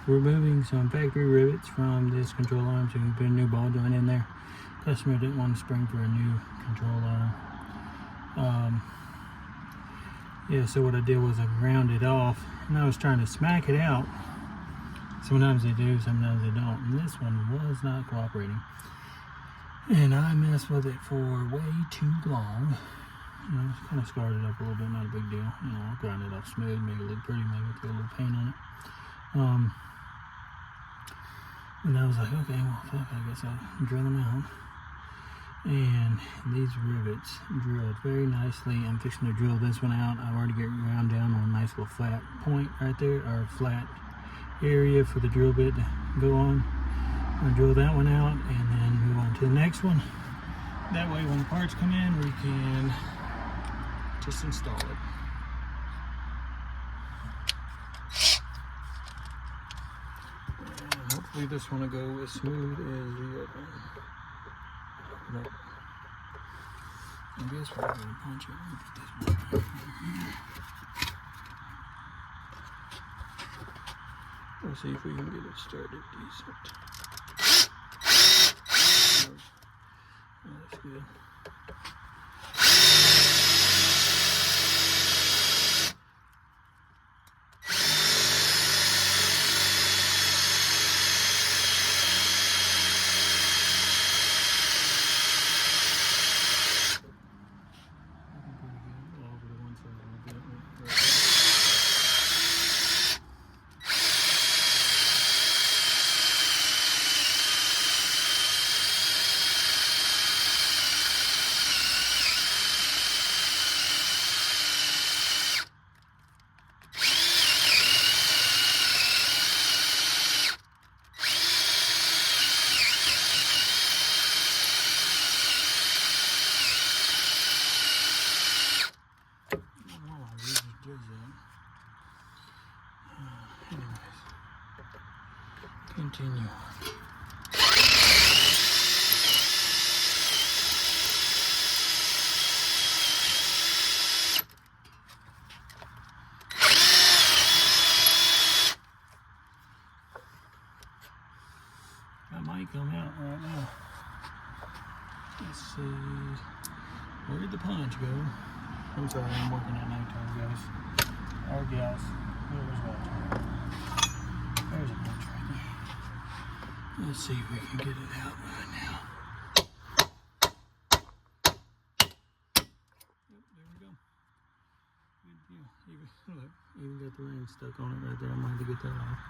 removing some factory rivets from this control arm to put a new ball joint in there. Customer didn't want to spring for a new control arm. Yeah, so what I did was I ground it off, and I was trying to smack it out. Sometimes they do, sometimes they don't. And this one was not cooperating. And I messed with it for way too long. You know, kind of scarred it up a little bit, not a big deal. You know, I'll grind it off smooth, make it look pretty, maybe throw a little paint on it. And I was like, okay, well, fuck, I guess I'll drill them out. And these rivets drilled very nicely. I'm fixing to drill this one out. I've already got ground down on a nice little flat point right there, or flat area for the drill bit to go on. I'll drill that one out and then move on to the next one. That way when the parts come in, we can just install it. And hopefully this one will go as smooth as the other one. Nope. I guess we're going to punch it. Put this one here. We'll see if we can get it started decent. Oh, that's good. Continue. That might come out right now. Let's see. Where'd the punch go? I'm sorry, I'm working at nighttime, guys. Or gals. Whoever's watching. There's a punch right there. Let's see if we can get it out right now. Yep, there we go. Good deal. Look, even got the ring stuck on it right there. I might have to get that off.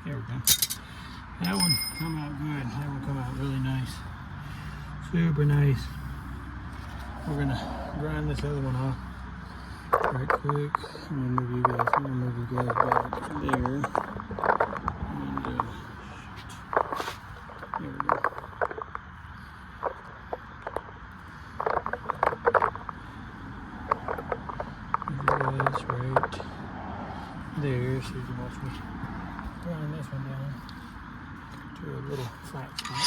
There we go. That one come out good. That one come out really nice. Super nice. We're gonna grind this other one off right quick. I'm gonna move you guys back there. And there we go. Move you guys right there so you can watch me grind this one down to a little flat spot.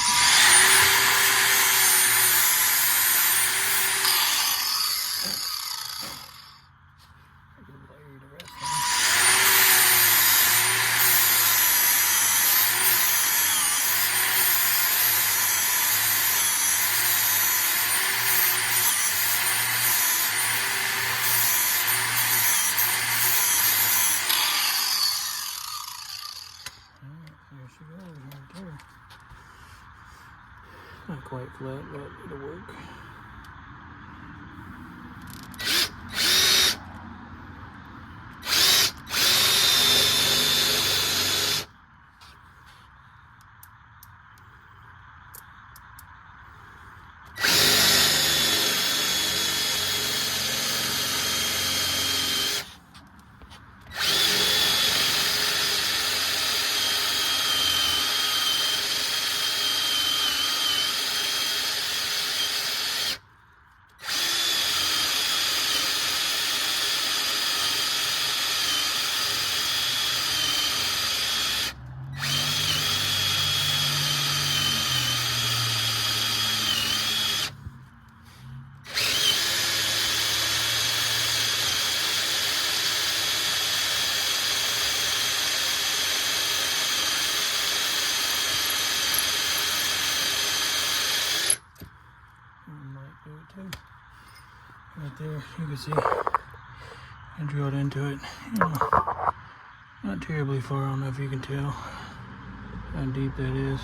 There she goes right there. Not quite flat, but it'll work. you can see I drilled into it, you know, not terribly far. I don't know if you can tell how deep that is,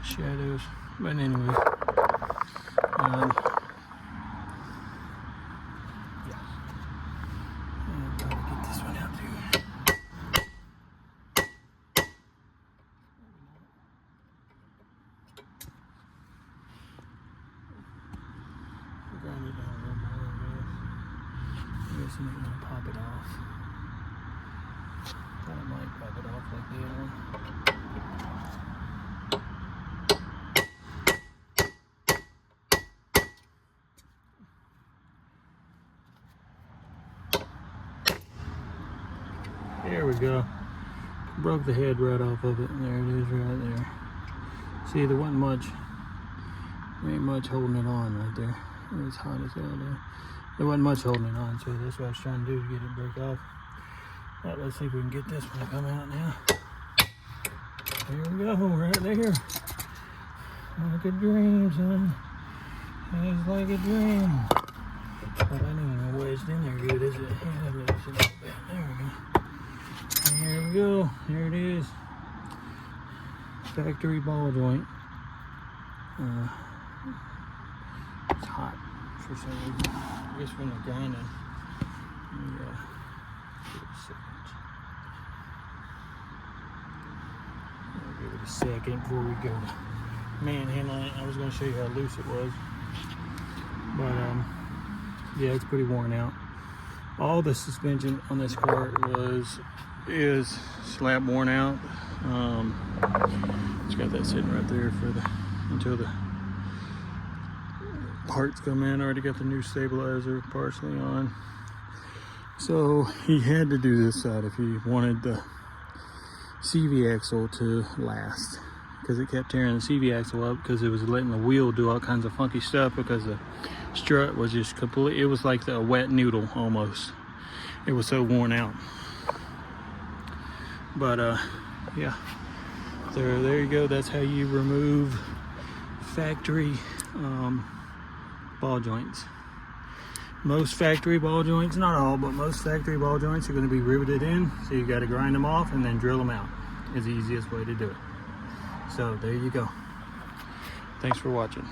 shadows, but anyway, yeah, I'll try to get this one out too. Grind it down a little more, I guess I'm not gonna pop it off. I might pop it off like the other one. There we go. Broke the head right off of it, and there it is right there. See, there wasn't much, ain't much holding it on right there. It's hot as hell there. There wasn't much holding it on, so that's what I was trying to do to get it break off. Right, let's see if we can get this one to come out now. There we go, right there. Like a dream, son. It's like a dream. But I didn't even wedged in there good, is it? Yeah, but it's a little bit. There we go. There we go. There it is. Factory ball joint. It's hot for some reason. I guess when they're grinding. Yeah. Give it a second. I'll give it a second before we go to manhandling it. I was going to show you how loose it was. But, yeah, it's pretty worn out. All the suspension on this car is slap worn out. It's got that sitting right there for until the parts come in. Already got the new stabilizer partially on. So he had to do this side if he wanted the CV axle to last, because it kept tearing the CV axle up because it was letting the wheel do all kinds of funky stuff because the strut was just completely, it was like a wet noodle almost. It was so worn out. But yeah, there you go. That's how you remove factory ball joints. Most factory ball joints, not all, but most factory ball joints are going to be riveted in, so you got to grind them off and then drill them out. Is the easiest way to do it. So there you go. Thanks for watching.